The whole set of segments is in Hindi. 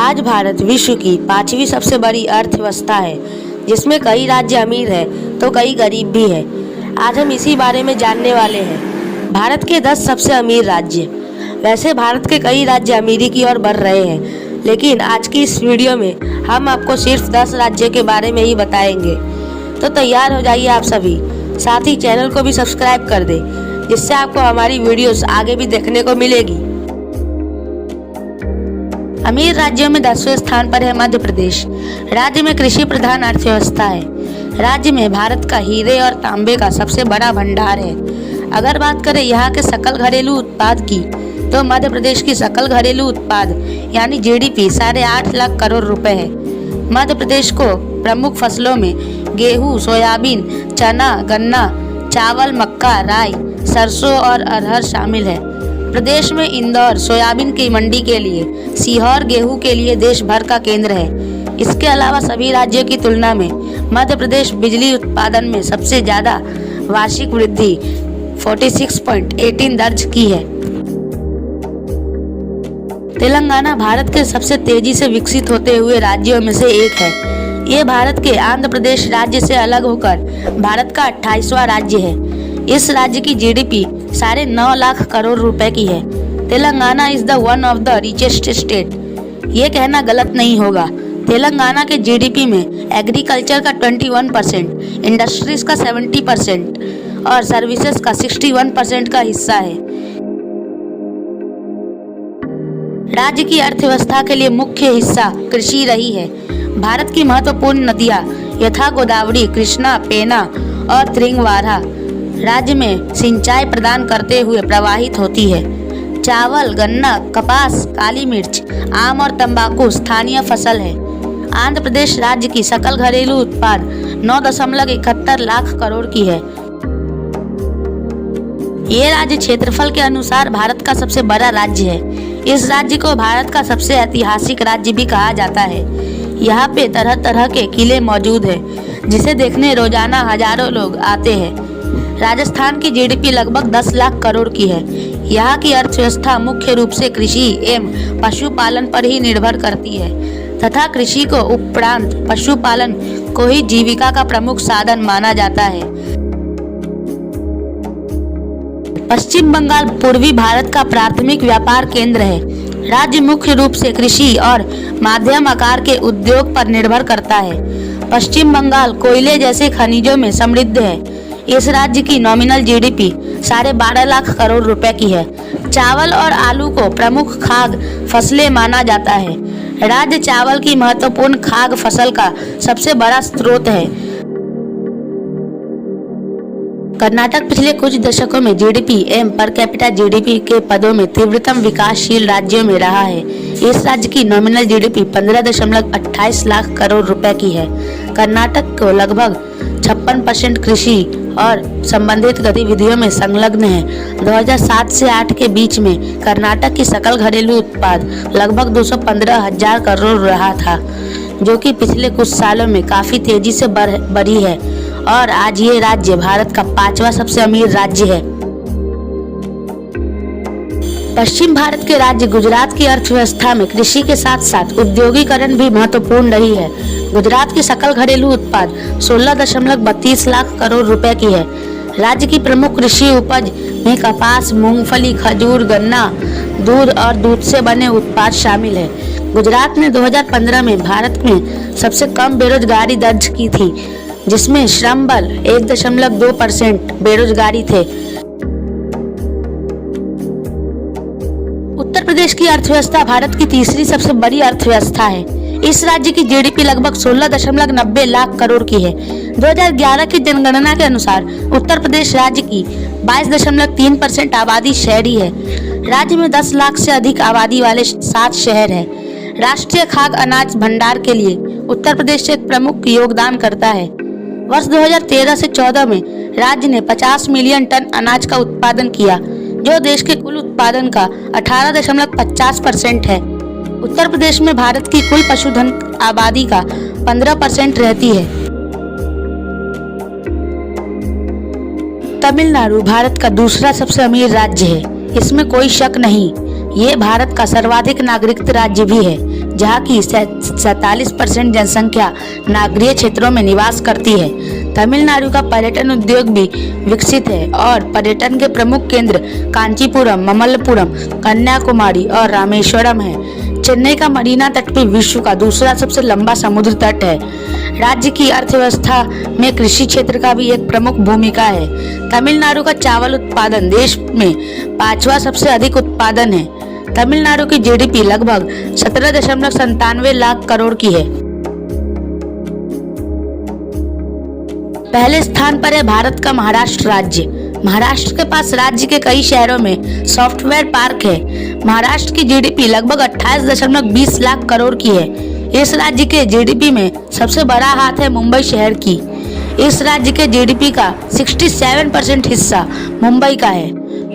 आज भारत विश्व की 5वीं सबसे बड़ी अर्थव्यवस्था है, जिसमें कई राज्य अमीर हैं तो कई गरीब भी हैं। आज हम इसी बारे में जानने वाले हैं। भारत के 10 सबसे अमीर राज्य। वैसे भारत के कई राज्य अमीरी की ओर बढ़ रहे हैं, लेकिन आज की इस वीडियो में हम आपको सिर्फ 10 राज्यों के बारे में ही बताएंगे। तो तैयार हो जाइए आप सभी, साथ ही चैनल को भी सब्सक्राइब कर दें, जिससे आपको हमारी वीडियोस आगे भी देखने को मिलेगी। अमीर राज्यों में 10वें स्थान पर है मध्य प्रदेश। राज्य में कृषि प्रधान अर्थव्यवस्था है। राज्य में भारत का हीरे और तांबे का सबसे बड़ा भंडार है। अगर बात करें यहाँ के सकल घरेलू उत्पाद की, तो मध्य प्रदेश की सकल घरेलू उत्पाद यानी जीडीपी 8.5 लाख करोड़ रुपए है। मध्य प्रदेश को प्रमुख फसलों में गेहूं, सोयाबीन, चना, गन्ना, चावल, मक्का, राई, सरसों और अरहर शामिल है। प्रदेश में इंदौर सोयाबीन की मंडी के लिए, सीहोर गेहूं के लिए देश भर का केंद्र है। इसके अलावा सभी राज्यों की तुलना में मध्य प्रदेश बिजली उत्पादन में सबसे ज़्यादा वार्षिक वृद्धि 46.18 दर्ज की है। तेलंगाना भारत के सबसे तेजी से विकसित होते हुए राज्यों में से एक है। ये भारत के आंध्र प्रदेश राज्य से अलग होकर भारत का 28वां राज्य है। इस राज्य की जीडीपी 9.5 लाख करोड़ रुपए की है। Telangana is the one of the richest state. ये कहना गलत नहीं होगा। तेलंगाना के जीडीपी में एग्रीकल्चर का 21%, इंडस्ट्रीज का 70% और सर्विसेज का 61% का हिस्सा है। राज्य की अर्थव्यवस्था के लिए मुख्य हिस्सा कृषि रही है। भारत की महत्वपूर्ण नदियां यथा गोदावरी, कृष्णा, पेना और त्रिंगवारा राज्य में सिंचाई प्रदान करते हुए प्रवाहित होती है। चावल, गन्ना, कपास, काली मिर्च, आम और तंबाकू स्थानीय फसल है। आंध्र प्रदेश राज्य की सकल घरेलू उत्पाद 9.71 लाख करोड़ की है। ये राज्य क्षेत्रफल के अनुसार भारत का सबसे बड़ा राज्य है। इस राज्य को भारत का सबसे ऐतिहासिक राज्य भी कहा जाता है। यहाँ पे तरह तरह के किले मौजूद हैं, जिसे देखने रोजाना हजारों लोग आते हैं। राजस्थान की जीडीपी लगभग 10 लाख करोड़ की है। यहाँ की अर्थव्यवस्था मुख्य रूप से कृषि एवं पशुपालन पर ही निर्भर करती है तथा कृषि को उपरांत पशुपालन को ही जीविका का प्रमुख साधन माना जाता है। पश्चिम बंगाल पूर्वी भारत का प्राथमिक व्यापार केंद्र है। राज्य मुख्य रूप से कृषि और मध्यम आकार के उद्योग पर निर्भर करता है। पश्चिम बंगाल कोयले जैसे खनिजों में समृद्ध है। इस राज्य की नॉमिनल जीडीपी 12.5 लाख करोड़ रुपए की है। चावल और आलू को प्रमुख खाद्य फसलें माना जाता है। राज्य चावल की महत्वपूर्ण खाद्य फसल का सबसे बड़ा स्रोत है। कर्नाटक पिछले कुछ दशकों में जीडीपी एवं पर कैपिटा जीडीपी के पदों में तीव्रतम विकासशील राज्यों में रहा है। इस राज्य की नॉमिनल जीडीपी 15.28 लाख करोड़ रुपए की है। कर्नाटक को लगभग 56% कृषि और संबंधित गतिविधियों में संलग्न है। 2007 से 8 के बीच में कर्नाटक की सकल घरेलू उत्पाद लगभग 215,000 करोड़ रहा था, जो कि पिछले कुछ सालों में काफी तेजी से बढ़ी है और आज ये राज्य भारत का 5वां सबसे अमीर राज्य है। पश्चिम भारत के राज्य गुजरात की अर्थव्यवस्था में कृषि के साथ साथ उद्योगीकरण भी महत्वपूर्ण रही है। गुजरात की सकल घरेलू उत्पाद 16.32 लाख करोड़ रुपए की है। राज्य की प्रमुख कृषि उपज में कपास, मूंगफली, खजूर, गन्ना, दूध और दूध से बने उत्पाद शामिल है। गुजरात ने 2015 में भारत में सबसे कम बेरोजगारी दर्ज की थी, जिसमें श्रम बल 1.2% बेरोजगारी थे। उत्तर प्रदेश की अर्थव्यवस्था भारत की तीसरी सबसे बड़ी अर्थव्यवस्था है। इस राज्य की जीडीपी लगभग 16.90 लाख करोड़ की है। 2011 की जनगणना के अनुसार उत्तर प्रदेश राज्य की 22.3% आबादी शहरी है। राज्य में 10 लाख से अधिक आबादी वाले 7 शहर हैं। राष्ट्रीय खाद्य अनाज भंडार के लिए उत्तर प्रदेश एक प्रमुख योगदान करता है। वर्ष 2013 से 14 में राज्य ने 50 मिलियन टन अनाज का उत्पादन किया, जो देश के कुल उत्पादन का 18.50% है। उत्तर प्रदेश में भारत की कुल पशुधन आबादी का 15% रहती है। तमिलनाडु भारत का दूसरा सबसे अमीर राज्य है, इसमें कोई शक नहीं। ये भारत का सर्वाधिक नागरिक राज्य भी है, जहाँ की 47% जनसंख्या नगरीय क्षेत्रों में निवास करती है। तमिलनाडु का पर्यटन उद्योग भी विकसित है और पर्यटन के प्रमुख केंद्र कांचीपुरम, ममल्लपुरम, कन्याकुमारी और रामेश्वरम है। चेन्नई का मरीना तट भी विश्व का दूसरा सबसे लंबा समुद्र तट है। राज्य की अर्थव्यवस्था में कृषि क्षेत्र का भी एक प्रमुख भूमिका है। तमिलनाडु का चावल उत्पादन देश में 5वां सबसे अधिक उत्पादन है। तमिलनाडु की जीडीपी लगभग 17.97 लाख करोड़ की है। पहले स्थान पर है भारत का महाराष्ट्र राज्य। महाराष्ट्र के पास राज्य के कई शहरों में सॉफ्टवेयर पार्क है। महाराष्ट्र की जीडीपी लगभग 28.20 लाख करोड़ की है। इस राज्य के जीडीपी में सबसे बड़ा हाथ है मुंबई शहर की। इस राज्य के जीडीपी का 67% हिस्सा मुंबई का है।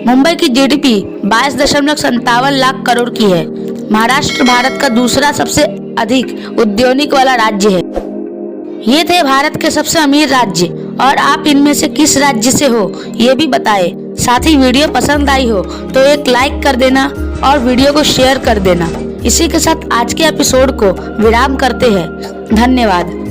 मुंबई की जीडीपी 22.57 लाख करोड़ की है। महाराष्ट्र भारत का दूसरा सबसे अधिक औद्योगिक वाला राज्य है। ये थे भारत के सबसे अमीर राज्य, और आप इनमें से किस राज्य से हो ये भी बताएं। साथ ही वीडियो पसंद आई हो तो एक लाइक कर देना और वीडियो को शेयर कर देना। इसी के साथ आज के एपिसोड को विराम करते हैं। धन्यवाद।